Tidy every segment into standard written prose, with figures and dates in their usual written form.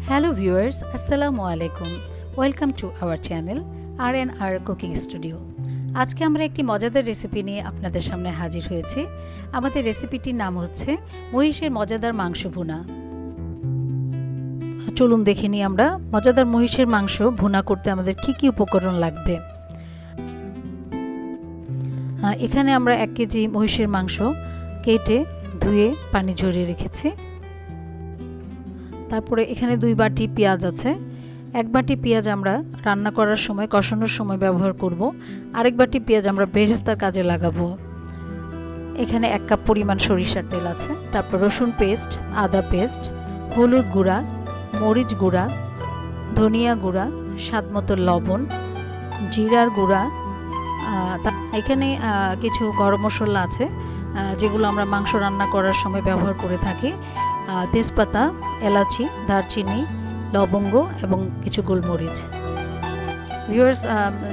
Hello viewers, Assalamu alaikum. Welcome to our channel R&R Cooking Studio. আজকে আমরা একটি মজাদার রেসিপি নিয়ে আপনাদের সামনে হাজির হয়েছি। আমাদের রেসিপিটির নাম হচ্ছে মহিষের মজাদার মাংস ভুনা। চলুন দেখে নিই আমরা মজাদার মহিষের মাংস ভুনা করতে আমাদের কি কি উপকরণ লাগবে। এখানে আমরা 1 কেজি মহিষের মাংস কেটে ধুয়ে পানি ঝরিয়ে রেখেছি। তারপরে এখানে 2 বাটি পেঁয়াজ আছে। 1 বাটি পেঁয়াজ আমরা রান্না করার সময় কষানোর সময় ব্যবহার করব, আরেক বাটি পেঁয়াজ আমরা বেরেস্তার কাজে লাগাবো। এখানে 1 কাপ পরিমাণ সরিষার তেল আছে। তারপর রসুন পেস্ট, আদা পেস্ট, হলুদ গুঁড়া, মরিচ গুঁড়া, ধনিয়া গুঁড়া, স্বাদমতো লবণ, জিরার গুঁড়া, এখানে কিছু গরম মশলা আছে যেগুলো আমরা মাংস রান্না করার সময় ব্যবহার করে থাকি। তেজপাতা, এলাচি, দারচিনি, লবঙ্গ এবং কিছু গোলমরিচ। ভিউয়ার্স,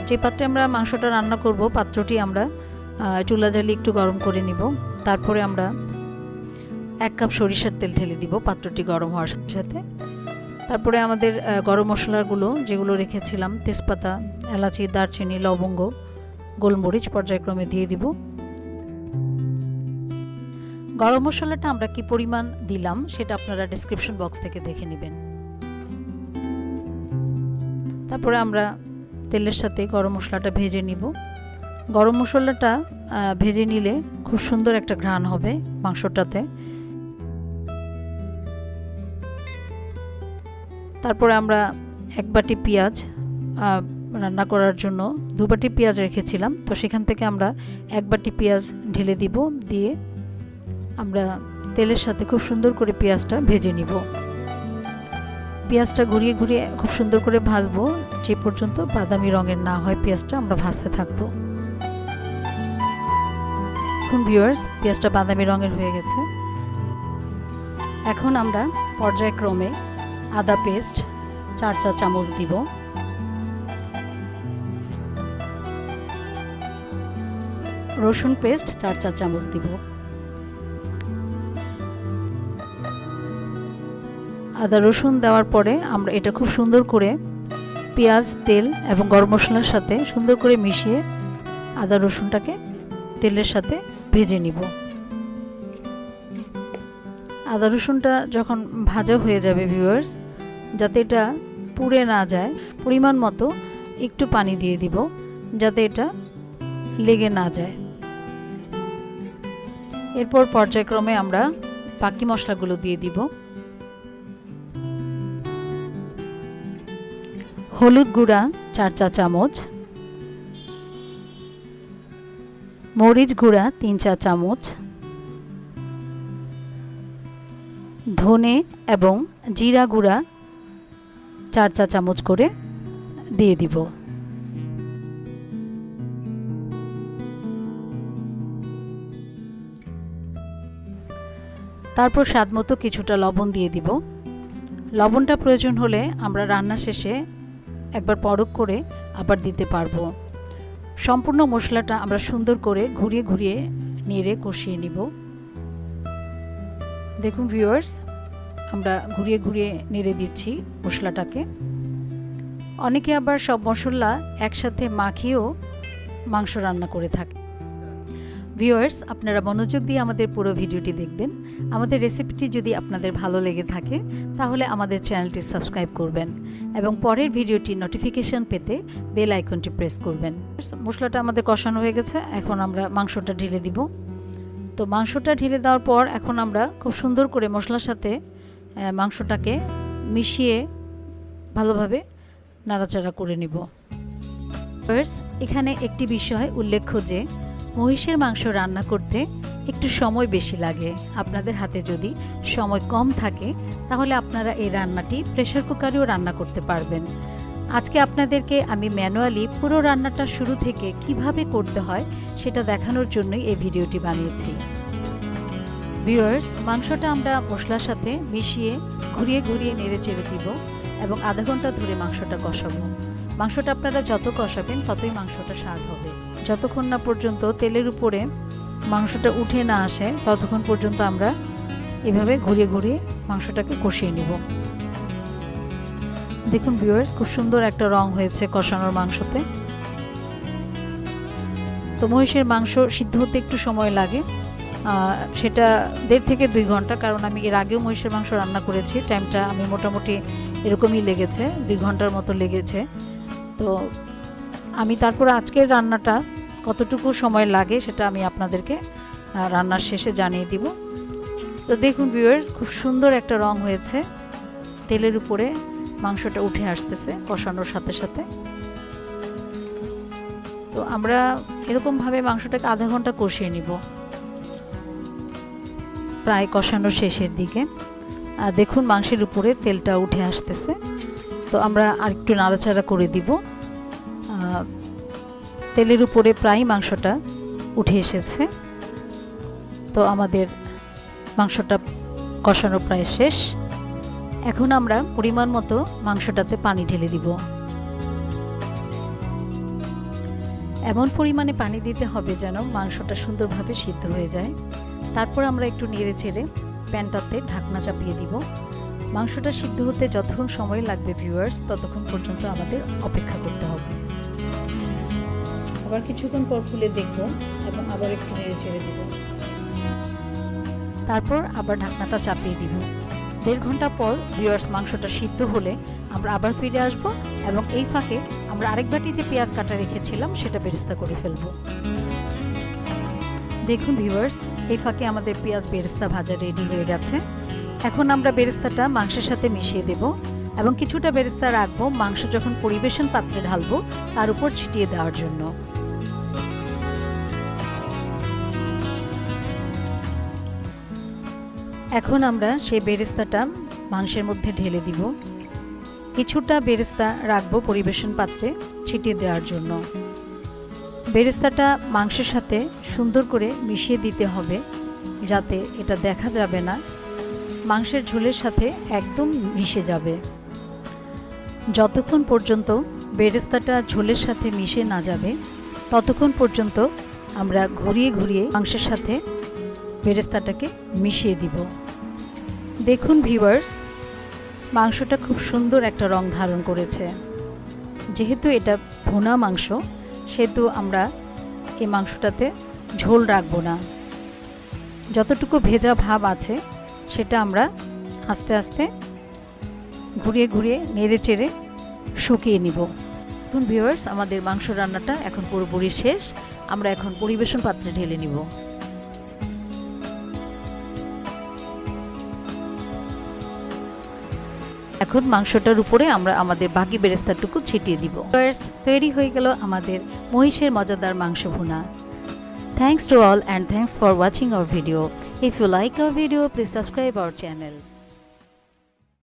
যে পাত্রে আমরা মাংসটা রান্না করব পাত্রটি আমরা চুলা জ্বালিয়ে একটু গরম করে নিব। তারপরে আমরা 1 কাপ সরিষার তেল ঢেলে দিব পাত্রটি গরম হওয়ার সাথে। তারপরে আমাদের গরম মশলাগুলো যেগুলো রেখেছিলাম, তেজপাতা, এলাচি, দারচিনি, লবঙ্গ, গোলমরিচ পর্যায়ক্রমে দিয়ে দিব। গরম মশলাটা আমরা কি পরিমাণ দিলাম সেটা আপনারা ডেসক্রিপশন বক্স থেকে দেখে নেবেন। তারপরে আমরা তেলের সাথে গরম মশলাটা ভেজে নিব। গরম মশলাটা ভেজে নিলে খুব সুন্দর একটা ঘ্রাণ হবে মাংসটাতে। তারপরে আমরা 1 বাটি পেঁয়াজ রান্না করার জন্য 2 বাটি পেঁয়াজ রেখেছিলাম, তো সেখান থেকে আমরা 1 বাটি পেঁয়াজ ঢেলে দিব। দিয়ে আমরা তেলের সাথে খুব সুন্দর করে পেঁয়াজটা ভেজে নিব। পেঁয়াজটা ঘুরিয়ে ঘুরিয়ে খুব সুন্দর করে ভাজবো, যে পর্যন্ত বাদামি রঙের না হয় পেঁয়াজটা আমরা ভাজতে থাকবো। এখন ভিউয়ার্স, পেঁয়াজটা বাদামি রঙের হয়ে গেছে। এখন আমরা পর্যায়ক্রমে আদা পেস্ট 4 চা চামচ দিব, রসুন পেস্ট 4 চা চামচ দিব। আদা রসুন দেওয়ার পরে আমরা এটা খুব সুন্দর করে পেঁয়াজ, তেল এবং গরম মশলার সাথে সুন্দর করে মিশিয়ে আদা রসুনটাকে তেলের সাথে ভেজে নিব। আদা রসুনটা যখন ভাজা হয়ে যাবে ভিউয়ার্স, যাতে এটা পুড়ে না যায়, পরিমাণ মতো একটু পানি দিয়ে দিব যাতে এটা লেগে না যায়। এরপর পর্যায়ক্রমে আমরা বাকি মশলাগুলো দিয়ে দিব। হলুদ গুঁড়া 4 চা চামচ, মরিচ গুঁড়া 3 চা চামচ, ধনে এবং জিরা গুঁড়া 4 চা চামচ করে দিয়ে দিব। তারপর স্বাদমতো কিছুটা লবণ দিয়ে দিব। লবণটা প্রয়োজন হলে আমরা রান্না শেষে একবার পরখ করে আবার দিতে পারবো। সম্পূর্ণ মশলাটা আমরা সুন্দর করে ঘুরিয়ে ঘুরিয়ে নেড়ে কষিয়ে নিব। দেখুন ভিউয়ার্স, আমরা ঘুরিয়ে ঘুরিয়ে নেড়ে দিচ্ছি মশলাটাকে। অনেকে আবার সব মশলা একসাথে মাখিয়েও মাংস রান্না করে থাকে। ভিউয়ার্স, আপনারা মনোযোগ দিয়ে আমাদের পুরো ভিডিওটি দেখবেন। আমাদের রেসিপিটি যদি আপনাদের ভালো লেগে থাকে তাহলে আমাদের চ্যানেলটি সাবস্ক্রাইব করবেন এবং পরের ভিডিওটির নোটিফিকেশন পেতে বেল আইকনটি প্রেস করবেন। মশলাটা আমাদের কষানো হয়ে গেছে, এখন আমরা মাংসটা ঢেলে দিব। তো মাংসটা ঢেলে দেওয়ার পর এখন আমরা খুব সুন্দর করে মশলার সাথে মাংসটাকে মিশিয়ে ভালোভাবে নাড়াচাড়া করে নিব। ভিউয়ার্স, এখানে একটি বিষয় উল্লেখ্য যে মহিষের মাংস রান্না করতে একটু সময় বেশি লাগে। আপনাদের হাতে যদি সময় কম থাকে তাহলে আপনারা এই রান্নাটি প্রেসার কুকারেও রান্না করতে পারবেন। আজকে আপনাদেরকে আমি ম্যানুয়ালি পুরো রান্নাটা শুরু থেকে কিভাবে করতে হয় সেটা দেখানোর জন্যই এই ভিডিওটি বানিয়েছি। ভিউয়ার্স, মাংসটা আমরা মশলার সাথে মিশিয়ে ঘুরিয়ে ঘুরিয়ে নেড়ে চেড়ে দিব এবং আধা ঘন্টা ধরে মাংসটা কষাবো। মাংসটা আপনারা যত কষাবেন ততই মাংসটা স্বাদ হবে। যতক্ষণ না পর্যন্ত তেলের উপরে মাংসটা উঠে না আসে ততক্ষণ পর্যন্ত আমরা এভাবে ঘুরিয়ে ঘুরিয়ে মাংসটাকে কষিয়ে নিব। দেখুন ভিউয়ার্স, খুব সুন্দর একটা রং হয়েছে কষানোর মাংসতে। তো মহিষের মাংস সিদ্ধ হতে একটু সময় লাগে, সেটা 1.5 থেকে 2 ঘন্টা, কারণ আমি এর আগেও মহিষের মাংস রান্না করেছি। টাইমটা আমি মোটামুটি এরকমই লেগেছে, 2 ঘন্টার মতো লেগেছে। তো আমি তারপর আজকের রান্নাটা কতটুকু সময় লাগে সেটা আমি আপনাদেরকে রান্নার শেষে জানিয়ে দিব। তো দেখুন ভিউয়ার্স, খুব সুন্দর একটা রং হয়েছে, তেলের উপরে মাংসটা উঠে আসতেছে কষানোর সাথে সাথে। তো আমরা এরকমভাবে মাংসটাকে আধা ঘন্টা কষিয়ে নিব, প্রায় কষানোর শেষের দিকে। দেখুন মাংসের উপরে তেলটা উঠে আসতেছে। তো আমরা আরেকটু নাড়াচাড়া করে দিব। তেলের উপরে প্রায় মাংসটা উঠে এসেছে। তো আমাদের মাংসটা কষানো প্রায় শেষ। এখন আমরা পরিমাণ মতো মাংসটাতে পানি ঢেলে দিব। এমন পরিমাণে পানি দিতে হবে যেন মাংসটা সুন্দরভাবে সিদ্ধ হয়ে যায়। তারপর আমরা একটু নেড়ে চেড়ে প্যানটাতে ঢাকনা চাপিয়ে দিব। মাংসটা সিদ্ধ হতে যতক্ষণ সময় লাগবে ভিউয়ার্স, ততক্ষণ পর্যন্ত আমাদের অপেক্ষা করতে হবে। আবার কিছুক্ষণ পর খুলে দেখব এবং আবার একটু নেড়ে ছেড়ে দিব। তারপর আবার ঢাকনাটা চাপিয়ে দিব। 1.5 ঘন্টা পর ভিউয়ার্স মাংসটা সিদ্ধ হলে আমরা আবার ফিরে আসব এবং এই ফাঁকে আমরা আরেক বাটি যে পেঁয়াজ কাটা রেখেছিলাম সেটা বেরেস্তা করে ফেলব। দেখুন ভিউয়ার্স, এই ফাঁকে আমাদের পেঁয়াজ বেরেস্তা ভাজা রেডি হয়ে গেছে। এখন আমরা বেরেস্তাটা মাংসের সাথে মিশিয়ে দেব এবং কিছুটা বেরেস্তা রাখবো মাংস যখন পরিবেশন পাত্রে ঢালবো তার উপর ছিটিয়ে দেওয়ার জন্য। এখন আমরা সেই বেরেস্তাটা মাংসের মধ্যে ঢেলে দিব। কিছুটা বেরেস্তা রাখবো পরিবেশন পাত্রে ছিটিয়ে দেওয়ার জন্য। বেরেস্তাটা মাংসের সাথে সুন্দর করে মিশিয়ে দিতে হবে, যাতে এটা দেখা যাবে না, মাংসের ঝোলের সাথে একদম মিশে যাবে। যতক্ষণ পর্যন্ত বেরেস্তাটা ঝোলের সাথে মিশে না যাবে ততক্ষণ পর্যন্ত আমরা ঘুরিয়ে ঘুরিয়ে মাংসের সাথে বেরেস্তাটাকে মিশিয়ে দিব। দেখুন ভিউয়ার্স, মাংসটা খুব সুন্দর একটা রং ধারণ করেছে। যেহেতু এটা ভুনা মাংস, সেহেতু আমরা এই মাংসটাতে ঝোল রাখবো না। যতটুকু ভেজা ভাব আছে সেটা আমরা আস্তে আস্তে ঘুরিয়ে ঘুরিয়ে নেড়ে চেড়ে শুকিয়ে নিব। এখন ভিউয়ার্স, আমাদের মাংস রান্নাটা এখন পুরোপুরি শেষ। আমরা এখন পরিবেশন পাত্রে ঢেলে নিব। এখন মাংসটার উপরে আমরা আমাদের বাকি বেরেস্তাটুকু ছিটিয়ে দিব। তৈরি হয়ে গেল আমাদের মহিষের মজাদার মাংস ভুনা। Thanks to all and thanks for watching our video. If you like our video, please subscribe our channel.